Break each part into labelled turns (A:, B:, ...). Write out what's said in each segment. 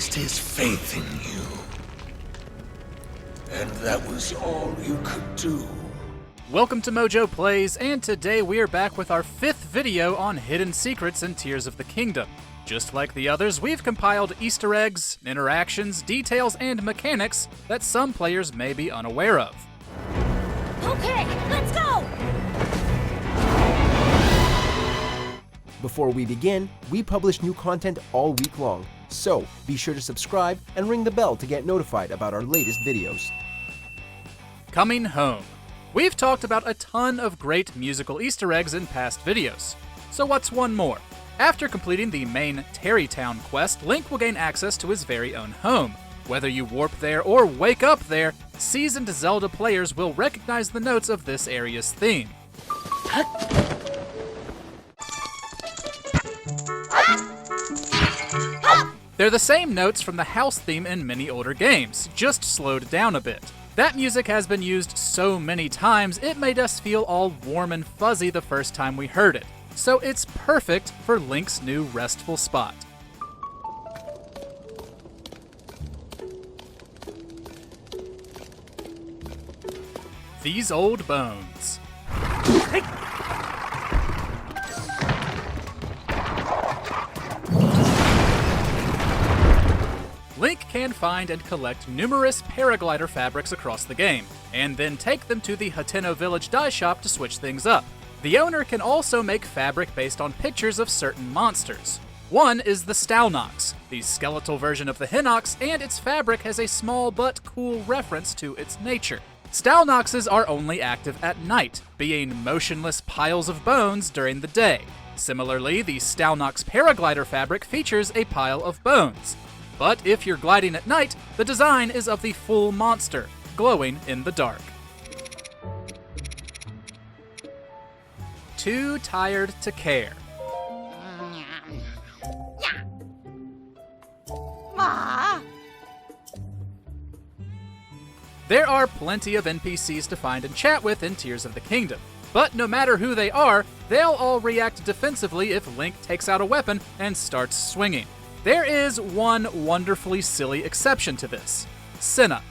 A: placed his faith in you. And that was all you could do.
B: Welcome to MojoPlays, and today we are back with our 5th video on hidden secrets in Tears of the Kingdom. Just like the others, we've compiled Easter eggs, interactions, details, and mechanics that some players may be unaware of.
C: Okay, let's go!
D: Before we begin, we publish new content all week long, so be sure to subscribe and ring the bell to get notified about our latest videos.
B: Coming home. We've talked about a ton of great musical Easter eggs in past videos. So what's one more? After completing the main Terrytown quest, Link will gain access to his very own home. Whether you warp there or wake up there, seasoned Zelda players will recognize the notes of this area's theme. They're the same notes from the house theme in many older games, just slowed down a bit. That music has been used so many times, it made us feel all warm and fuzzy the first time we heard it. So it's perfect for Link's new restful spot. These old bones. Link can find and collect numerous Paraglider Fabrics across the game, and then take them to the Hateno Village dye shop to switch things up. The owner can also make fabric based on pictures of certain monsters. One is the Stalnox, the skeletal version of the Hinox, and its fabric has a small but cool reference to its nature. Stalnoxes are only active at night, being motionless piles of bones during the day. Similarly, the Stalnox Paraglider fabric features a pile of bones. But if you're gliding at night, the design is of the full monster, glowing in the dark. Too tired to care. There are plenty of NPCs to find and chat with in Tears of the Kingdom, but no matter who they are, they'll all react defensively if Link takes out a weapon and starts swinging. There is one wonderfully silly exception to this: Senna.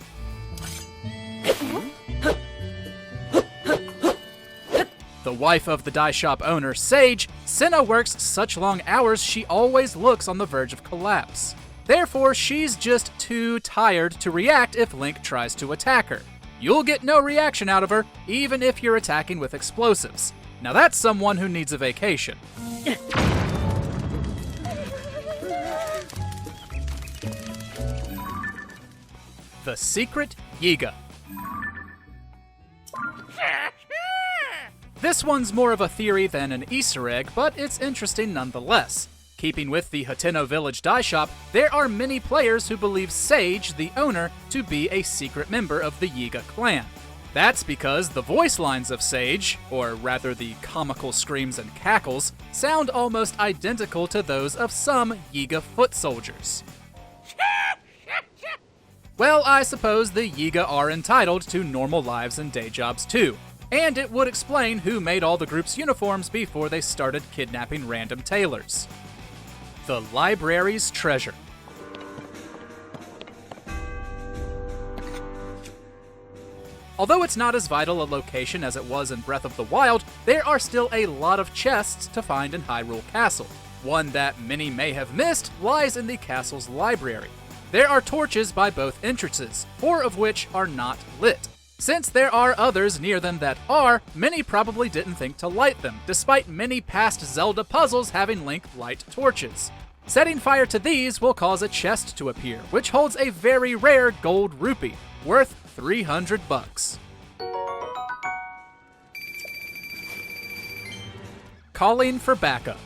B: The wife of the dye shop owner, Sage, Senna works such long hours she always looks on the verge of collapse. Therefore, she's just too tired to react if Link tries to attack her. You'll get no reaction out of her, even if you're attacking with explosives. Now that's someone who needs a vacation. The Secret Jiger. This one's more of a theory than an Easter egg, but it's interesting nonetheless. Keeping with the Hateno Village dye shop, there are many players who believe Sage, the owner, to be a secret member of the Jiger clan. That's because the voice lines of Sage, or rather the comical screams and cackles, sound almost identical to those of some Jiger foot soldiers. Well, I suppose the Jiger are entitled to normal lives and day jobs too, and it would explain who made all the group's uniforms before they started kidnapping random tailors. The library's treasure. Although it's not as vital a location as it was in Breath of the Wild, there are still a lot of chests to find in Hyrule Castle. One that many may have missed lies in the castle's library. There are torches by both entrances, 4 of which are not lit. Since there are others near them that are, many probably didn't think to light them, despite many past Zelda puzzles having Link light torches. Setting fire to these will cause a chest to appear, which holds a very rare gold rupee, worth $300. Calling for backup.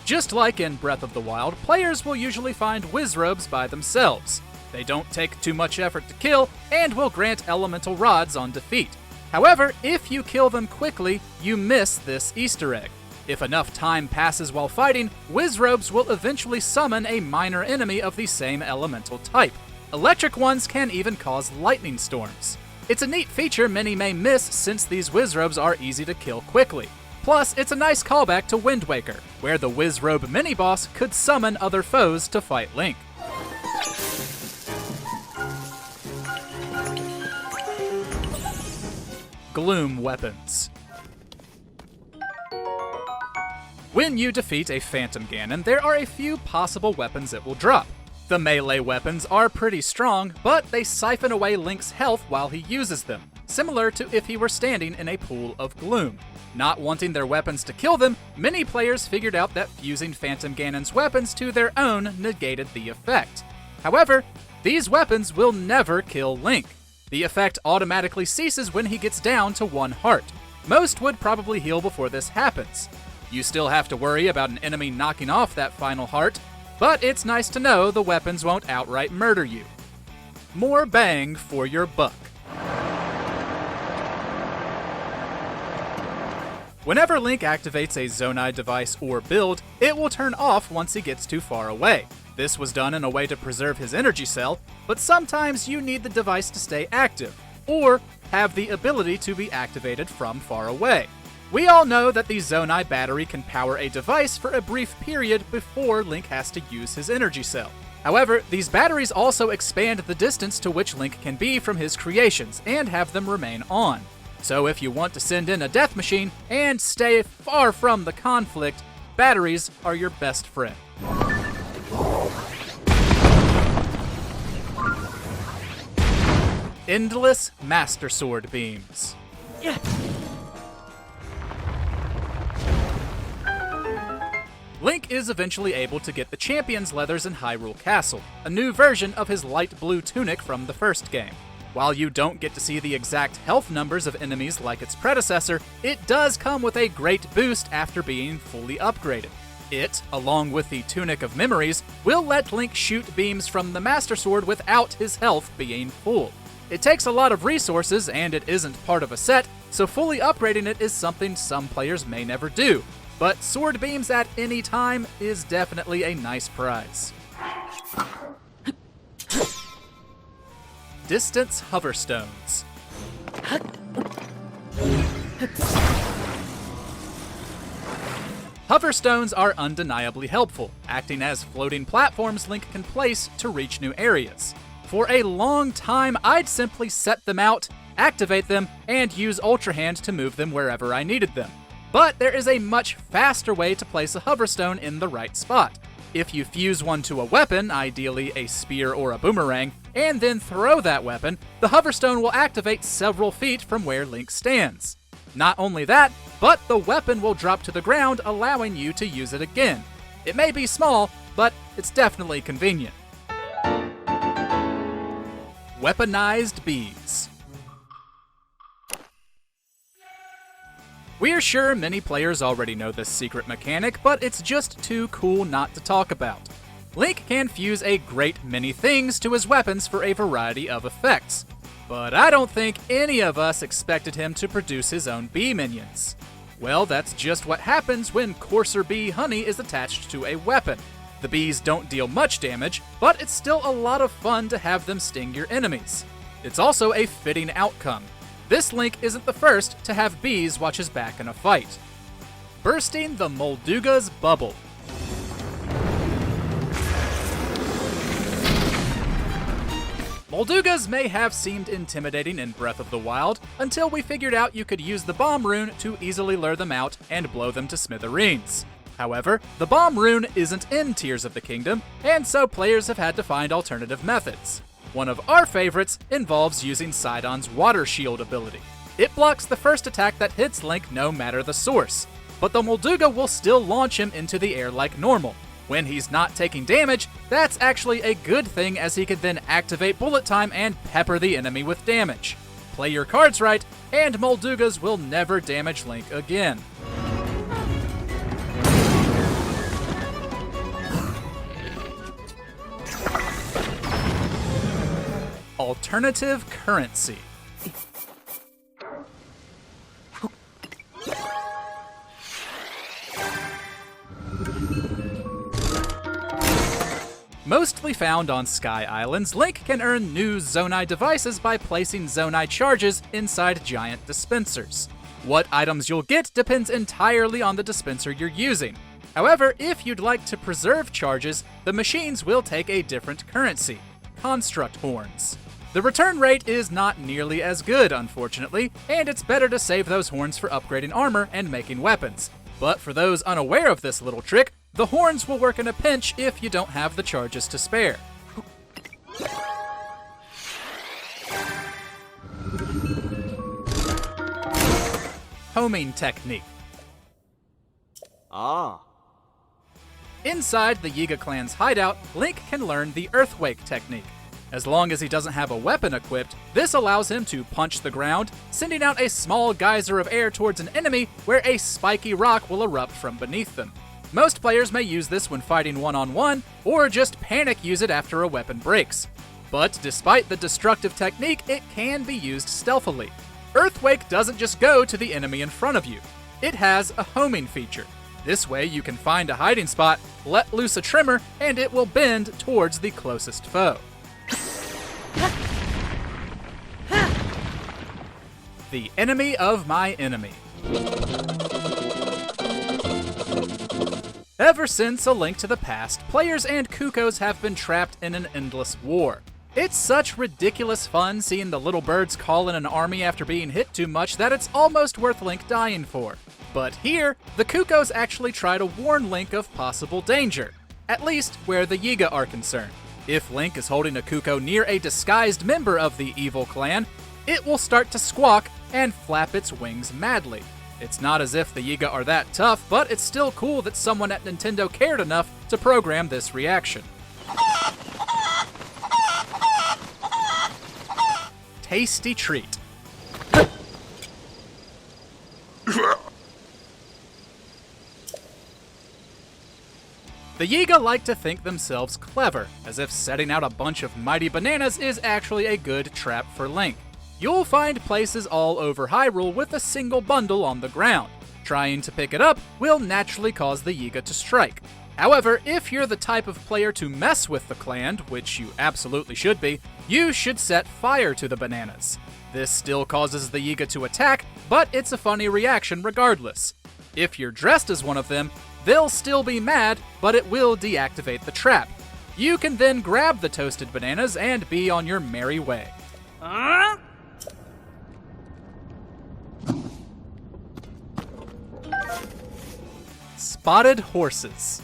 B: Just like in Breath of the Wild, players will usually find Wizrobes by themselves. They don't take too much effort to kill, and will grant elemental rods on defeat. However, if you kill them quickly, you miss this Easter egg. If enough time passes while fighting, Wizrobes will eventually summon a minor enemy of the same elemental type. Electric ones can even cause lightning storms. It's a neat feature many may miss since these Wizrobes are easy to kill quickly. Plus, it's a nice callback to Wind Waker, where the Wizrobe mini-boss could summon other foes to fight Link. Gloom Weapons. When you defeat a Phantom Ganon, there are a few possible weapons it will drop. The melee weapons are pretty strong, but they siphon away Link's health while he uses them, similar to if he were standing in a pool of gloom. Not wanting their weapons to kill them, many players figured out that fusing Phantom Ganon's weapons to their own negated the effect. However, these weapons will never kill Link. The effect automatically ceases when he gets down to 1 heart. Most would probably heal before this happens. You still have to worry about an enemy knocking off that final heart, but it's nice to know the weapons won't outright murder you. More bang for your buck. Whenever Link activates a Zonai device or build, it will turn off once he gets too far away. This was done in a way to preserve his energy cell, but sometimes you need the device to stay active, or have the ability to be activated from far away. We all know that the Zonai battery can power a device for a brief period before Link has to use his energy cell. However, these batteries also expand the distance to which Link can be from his creations and have them remain on. So if you want to send in a death machine and stay far from the conflict, batteries are your best friend. Endless Master Sword Beams. Link is eventually able to get the Champion's Leathers in Hyrule Castle, a new version of his light blue tunic from the first game. While you don't get to see the exact health numbers of enemies like its predecessor, it does come with a great boost after being fully upgraded. It, along with the Tunic of Memories, will let Link shoot beams from the Master Sword without his health being full. It takes a lot of resources and it isn't part of a set, so fully upgrading it is something some players may never do. But sword beams at any time is definitely a nice prize. Distance Hoverstones. Hoverstones are undeniably helpful, acting as floating platforms Link can place to reach new areas. For a long time, I'd simply set them out, activate them, and use Ultra Hand to move them wherever I needed them. But there is a much faster way to place a hoverstone in the right spot. If you fuse one to a weapon, ideally a spear or a boomerang, and then throw that weapon, the hoverstone will activate several feet from where Link stands. Not only that, but the weapon will drop to the ground, allowing you to use it again. It may be small, but it's definitely convenient. Weaponized bees. We're sure many players already know this secret mechanic, but it's just too cool not to talk about. Link can fuse a great many things to his weapons for a variety of effects, but I don't think any of us expected him to produce his own bee minions. Well, that's just what happens when coarser bee honey is attached to a weapon. The bees don't deal much damage, but it's still a lot of fun to have them sting your enemies. It's also a fitting outcome. This Link isn't the first to have bees watch his back in a fight. Bursting the Molduga's Bubble. Moldugas may have seemed intimidating in Breath of the Wild until we figured out you could use the Bomb Rune to easily lure them out and blow them to smithereens. However, the Bomb Rune isn't in Tears of the Kingdom, and so players have had to find alternative methods. One of our favorites involves using Sidon's Water Shield ability. It blocks the first attack that hits Link no matter the source, but the Molduga will still launch him into the air like normal. When he's not taking damage, that's actually a good thing as he could then activate Bullet Time and pepper the enemy with damage. Play your cards right, and Moldugas will never damage Link again. Alternative currency. Mostly found on Sky Islands, Link can earn new Zonai devices by placing Zonai charges inside giant dispensers. What items you'll get depends entirely on the dispenser you're using. However, if you'd like to preserve charges, the machines will take a different currency, construct horns. The return rate is not nearly as good, unfortunately, and it's better to save those horns for upgrading armor and making weapons. But for those unaware of this little trick, the horns will work in a pinch if you don't have the charges to spare. Homing technique. Inside the Yiga clan's hideout, Link can learn the Earthquake technique. As long as he doesn't have a weapon equipped, this allows him to punch the ground, sending out a small geyser of air towards an enemy where a spiky rock will erupt from beneath them. Most players may use this when fighting one-on-one, or just panic use it after a weapon breaks. But despite the destructive technique, it can be used stealthily. Earthquake doesn't just go to the enemy in front of you. It has a homing feature. This way you can find a hiding spot, let loose a tremor, and it will bend towards the closest foe. The enemy of my enemy. Ever since A Link to the Past, players and Cucos have been trapped in an endless war. It's such ridiculous fun seeing the little birds call in an army after being hit too much that it's almost worth Link dying for. But here, the Cucos actually try to warn Link of possible danger, at least where the Yiga are concerned. If Link is holding a Cuco near a disguised member of the evil clan, it will start to squawk and flap its wings madly. It's not as if the Yiga are that tough, but it's still cool that someone at Nintendo cared enough to program this reaction. Tasty treat. The Yiga like to think themselves clever, as if setting out a bunch of mighty bananas is actually a good trap for Link. You'll find places all over Hyrule with a single bundle on the ground. Trying to pick it up will naturally cause the Yiga to strike. However, if you're the type of player to mess with the clan, which you absolutely should be, you should set fire to the bananas. This still causes the Yiga to attack, but it's a funny reaction regardless. If you're dressed as one of them, they'll still be mad, but it will deactivate the trap. You can then grab the toasted bananas and be on your merry way. Spotted horses.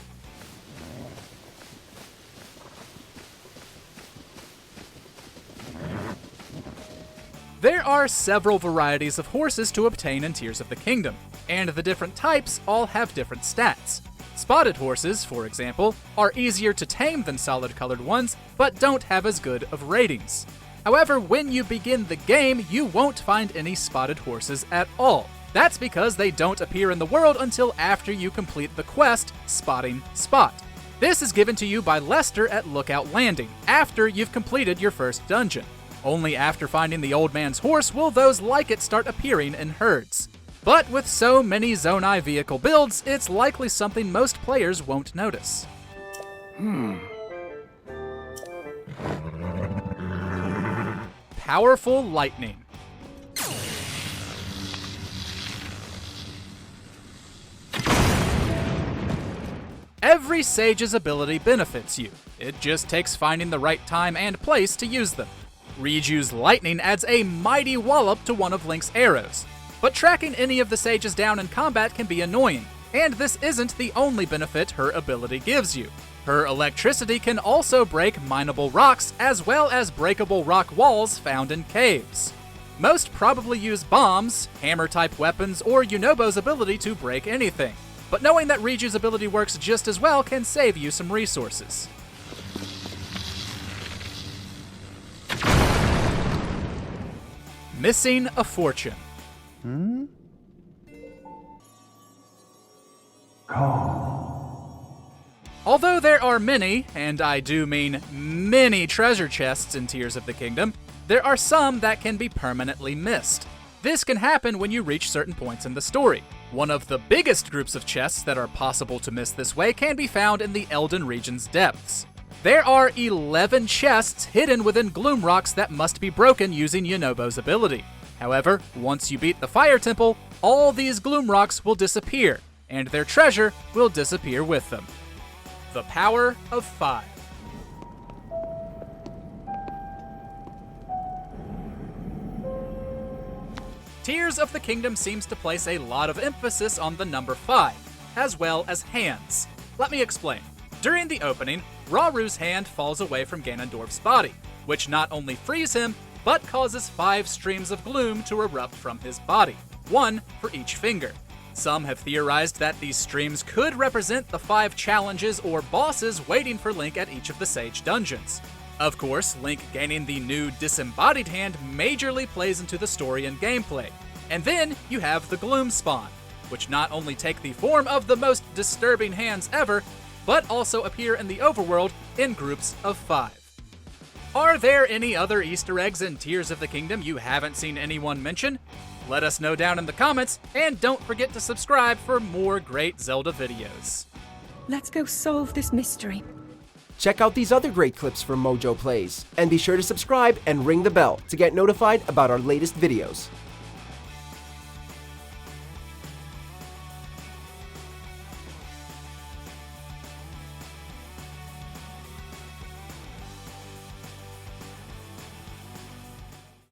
B: There are several varieties of horses to obtain in Tears of the Kingdom, and the different types all have different stats. Spotted horses, for example, are easier to tame than solid-colored ones, but don't have as good of ratings. However, when you begin the game, you won't find any spotted horses at all. That's because they don't appear in the world until after you complete the quest, Spotting Spot. This is given to you by Lester at Lookout Landing, after you've completed your first dungeon. Only after finding the old man's horse will those like it start appearing in herds. But with so many Zonai vehicle builds, it's likely something most players won't notice. Powerful lightning. Every sage's ability benefits you. It just takes finding the right time and place to use them. Riju's lightning adds a mighty wallop to one of Link's arrows. But tracking any of the sages down in combat can be annoying, and this isn't the only benefit her ability gives you. Her electricity can also break mineable rocks as well as breakable rock walls found in caves. Most probably use bombs, hammer-type weapons, or Yunobo's ability to break anything. But knowing that Riju's ability works just as well can save you some resources. Missing a fortune. Although there are many, and I do mean many treasure chests in Tears of the Kingdom, there are some that can be permanently missed. This can happen when you reach certain points in the story. One of the biggest groups of chests that are possible to miss this way can be found in the Elden region's depths. There are 11 chests hidden within Gloom Rocks that must be broken using Yunobo's ability. However, once you beat the Fire Temple, all these Gloom rocks will disappear, and their treasure will disappear with them. The power of 5. Tears of the Kingdom seems to place a lot of emphasis on the number 5, as well as hands. Let me explain. During the opening, Raru's hand falls away from Ganondorf's body, which not only frees him, but causes 5 streams of gloom to erupt from his body, 1 for each finger. Some have theorized that these streams could represent the 5 challenges or bosses waiting for Link at each of the Sage dungeons. Of course, Link gaining the new disembodied hand majorly plays into the story and gameplay. And then you have the Gloom Spawn, which not only take the form of the most disturbing hands ever, but also appear in the overworld in groups of 5. Are there any other Easter eggs in Tears of the Kingdom you haven't seen anyone mention? Let us know down in the comments, and don't forget to subscribe for more great Zelda videos.
E: Let's go solve this mystery.
D: Check out these other great clips from MojoPlays, and be sure to subscribe and ring the bell to get notified about our latest videos.